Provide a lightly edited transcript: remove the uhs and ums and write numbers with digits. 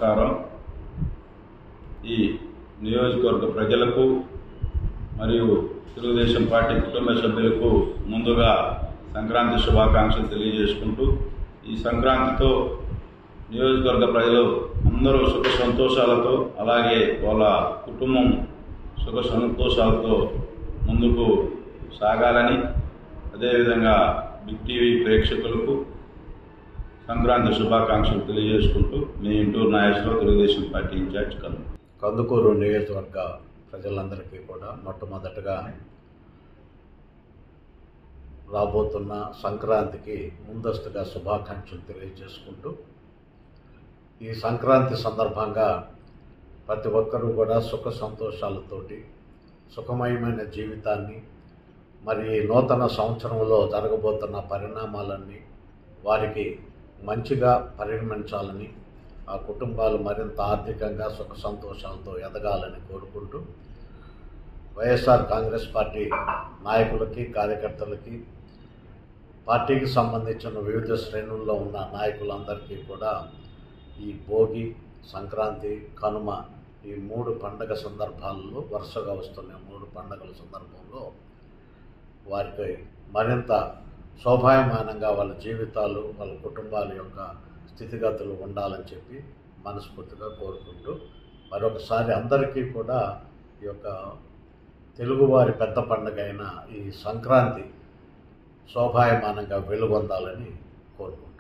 నమస్కారం. ఈ నియోజకవర్గ ప్రజలకు మరియు తెలుగుదేశం పార్టీ కుటుంబ సభ్యులకు ముందుగా సంక్రాంతి శుభాకాంక్షలు తెలియజేసుకుంటూ, ఈ సంక్రాంతితో నియోజకవర్గ ప్రజలు అందరూ సుఖ సంతోషాలతో, అలాగే వాళ్ళ కుటుంబం సుఖ సంతోషాలతో ముందుకు సాగాలని, అదేవిధంగా బిగ్ టీవీ ప్రేక్షకులకు సంక్రాంతి శుభాకాంక్షలు తెలియజేసుకుంటూ మీ ఇంటూరు నాగేశ్వరరావు, తెలుగుదేశం పార్టీ ఇన్ఛార్జ్ కందుకూరు నియోజకవర్గ ప్రజలందరికీ కూడా మొట్టమొదటగా రాబోతున్న సంక్రాంతికి ముందస్తుగా శుభాకాంక్షలు తెలియజేసుకుంటూ, ఈ సంక్రాంతి సందర్భంగా ప్రతి ఒక్కరూ కూడా సుఖ సంతోషాలతోటి సుఖమయమైన జీవితాన్ని, మరి నూతన సంవత్సరంలో జరగబోతున్న పరిణామాలన్నీ వారికి మంచిగా పరిగణించాలని, ఆ కుటుంబాలు మరింత ఆర్థికంగా సుఖ సంతోషాలతో ఎదగాలని కోరుకుంటూ, వైఎస్ఆర్ కాంగ్రెస్ పార్టీ నాయకులకి, కార్యకర్తలకి, పార్టీకి సంబంధించిన వివిధ శ్రేణుల్లో ఉన్న నాయకులందరికీ కూడా ఈ భోగి, సంక్రాంతి, కనుమ ఈ 3 పండగ సందర్భాలలో, వరుసగా వస్తున్న 3 పండగల సందర్భంలో వారికి మరింత శోభాయమానంగా వాళ్ళ జీవితాలు, వాళ్ళ కుటుంబాల యొక్క స్థితిగతులు ఉండాలని చెప్పి మనస్ఫూర్తిగా కోరుకుంటూ, మరొకసారి అందరికీ కూడా ఈ యొక్క తెలుగువారి పెద్ద పండుగ అయిన ఈ సంక్రాంతి శోభాయమానంగా వెలుగొందాలని కోరుకుంటున్నాను.